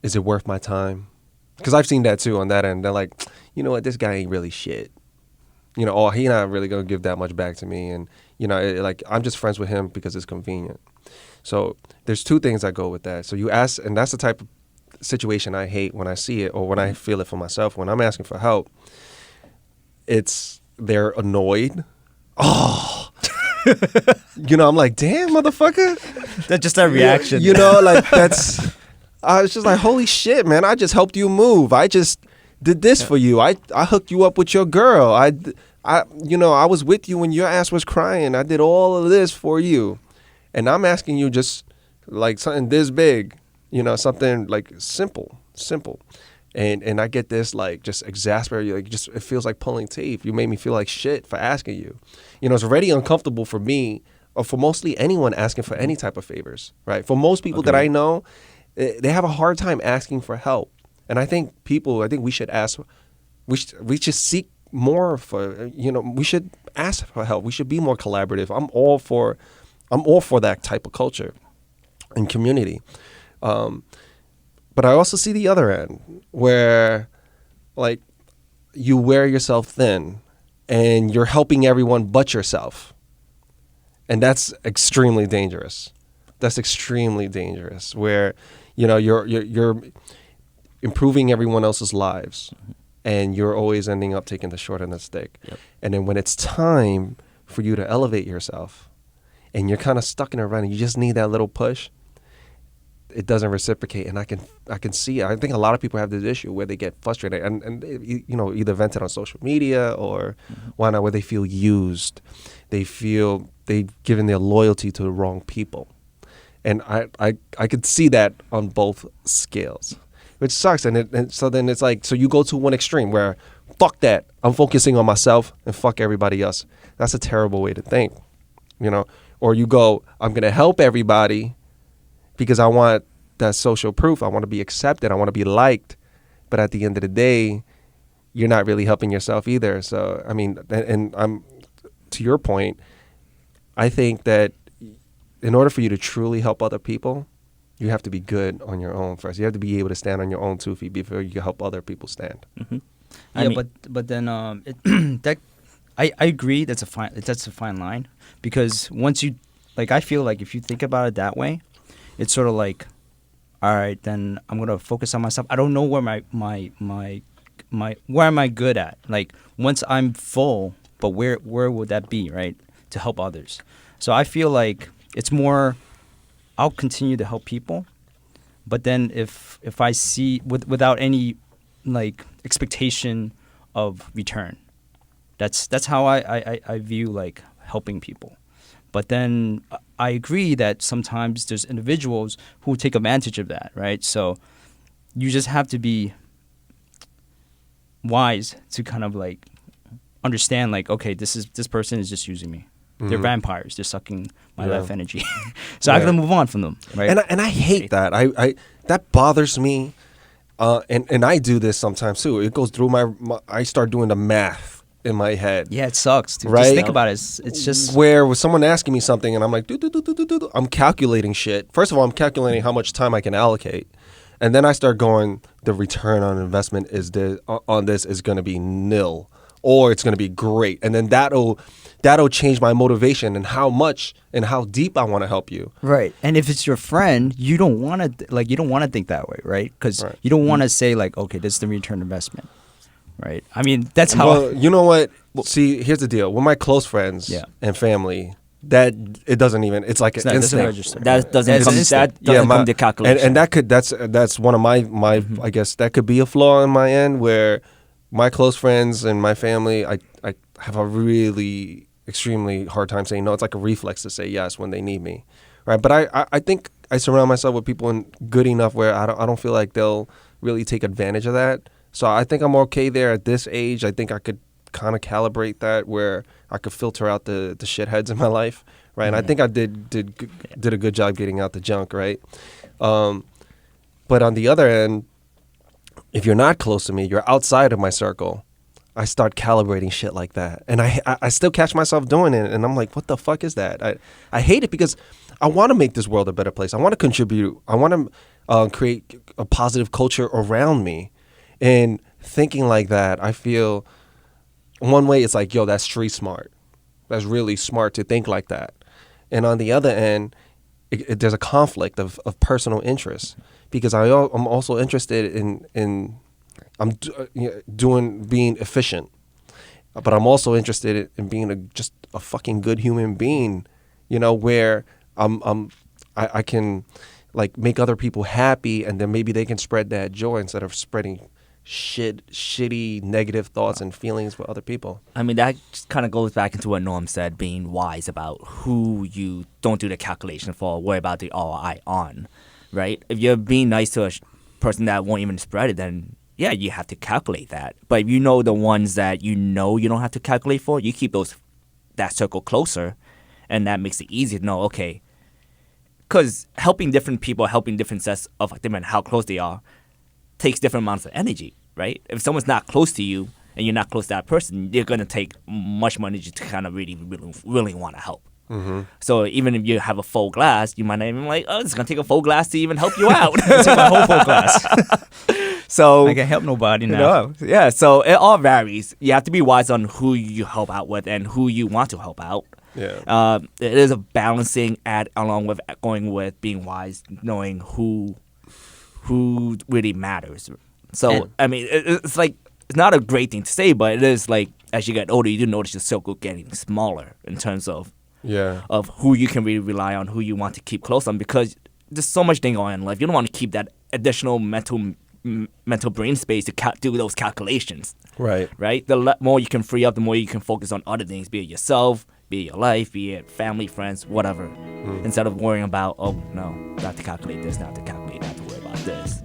is it worth my time? Because I've seen that too on that end. They're like, you know what, this guy ain't really shit. You know, oh, he not really gonna give that much back to me, and you know, like I'm just friends with him because it's convenient. So there's two things that go with that. So you ask, and that's the type of situation I hate when I see it or when I feel it for myself. When I'm asking for help, it's they're annoyed. Oh, you know, I'm like, damn, motherfucker. That's just that reaction. You know, like that's. I was just like, holy shit, man! I just helped you move. I just did this for you. I hooked you up with your girl. I was with you when your ass was crying. I did all of this for you, and I'm asking you just like something this big, you know, something like simple, and I get this like just exasperated. Like just it feels like pulling teeth. You made me feel like shit for asking you. You know, it's already uncomfortable for me or for mostly anyone asking for any type of favors, right? For most people that I know, they have a hard time asking for help. And I think we should ask, we should seek more for, you know, we should ask for help. We should be more collaborative. I'm all for that type of culture and community. But I also see the other end where like you wear yourself thin and you're helping everyone but yourself. And that's extremely dangerous. That's extremely dangerous where, you know, you're improving everyone else's lives and you're always ending up taking the short end of the stick. Yep. And then when it's time for you to elevate yourself and you're kind of stuck in a rut and you just need that little push, it doesn't reciprocate. And I can see, I think a lot of people have this issue where they get frustrated and you know, either vent it on social media or why not, where they feel used. They feel they've given their loyalty to the wrong people. And I could see that on both scales, which sucks. And so then it's like, so you go to one extreme where, fuck that, I'm focusing on myself and fuck everybody else. That's a terrible way to think, you know. Or you go, I'm going to help everybody because I want that social proof. I want to be accepted. I want to be liked. But at the end of the day, you're not really helping yourself either. So, I mean, and I'm, to your point, I think that in order for you to truly help other people, you have to be good on your own first. You have to be able to stand on your own 2 feet before you can help other people stand. Mm-hmm. Yeah, but then that I agree that's a fine line, because once you, like, I feel like if you think about it that way, it's sort of like, all right, then I'm gonna focus on myself. I don't know where my where am I good at? Like, once I'm full, but where would that be, right? To help others. So I feel like it's more, I'll continue to help people, but then if I see without any like expectation of return, that's how I view like helping people. But then I agree that sometimes there's individuals who take advantage of that, right? So you just have to be wise to kind of like understand, like, okay, this person is just using me. They're vampires. They're sucking my life energy. So I gotta move on from them, right? And I hate that. I that bothers me. And I do this sometimes too. It goes through my I start doing the math in my head. Yeah, it sucks, dude. Right? Just think about it. It's just where with someone asking me something and I'm like, I'm calculating shit. First of all, I'm calculating how much time I can allocate. And then I start going, the return on investment on this is going to be nil, or it's going to be great. And then that'll change my motivation and how much and how deep I want to help you. right. And if it's your friend, you don't want to think that way, right? Because you don't want to say like, okay, this is the return investment, right? I mean, that's how. Well, you know what? See, here's the deal. With my close friends and family, that it doesn't even. It's like an doesn't instinct. register. That doesn't It's come. instant. That doesn't come to calculation. And that's one of my I guess that could be a flaw in my end, where my close friends and my family, I have a really extremely hard time saying no. It's like a reflex to say yes when they need me, right? But I think I surround myself with people good enough where I don't feel like they'll really take advantage of that. So I think I'm okay there at this age. I think I could kind of calibrate that where I could filter out the shitheads in my life, right? And I think I did a good job getting out the junk, right? But on the other end, if you're not close to me, you're outside of my circle, I start calibrating shit like that. And I still catch myself doing it. And I'm like, what the fuck is that? I hate it because I want to make this world a better place. I want to contribute. I want to create a positive culture around me. And thinking like that, I feel one way it's like, yo, that's street smart. That's really smart to think like that. And on the other end, there's a conflict of personal interest, because I'm also interested in being efficient, but I'm also interested in being just a fucking good human being, where I can like make other people happy, and then maybe they can spread that joy instead of spreading shitty negative thoughts and feelings with other people. I mean, that just kind of goes back into what Norm said, being wise about who you don't do the calculation for, worry about the ROI on, right? If you're being nice to a person that won't even spread it, then yeah, you have to calculate that. But if you know the ones that you don't have to calculate for, you keep that circle closer, and that makes it easier to know, okay, because helping different people, helping different sets of different how close they are, takes different amounts of energy, right? If someone's not close to you and you're not close to that person, you're going to take much more energy to kind of really, really, really want to help. Mm-hmm. So even if you have a full glass, you might not even like, oh, it's going to take a full glass to even help you out. Take my whole full glass. So I can help nobody now. yeah, so it all varies. You have to be wise on who you help out with and who you want to help out. Yeah. It is a balancing act along with going with being wise, knowing who really matters. So, I mean, it's like, it's not a great thing to say, but it is like, as you get older, you do notice your circle getting smaller in terms of who you can really rely on, who you want to keep close on, because there's so much thing going on in life. You don't want to keep that additional mental brain space to do those calculations. Right? The more you can free up, the more you can focus on other things, be it yourself, be it your life, be it family, friends, whatever. Instead of worrying about, oh, no, not to calculate this, not to calculate that, to worry about this.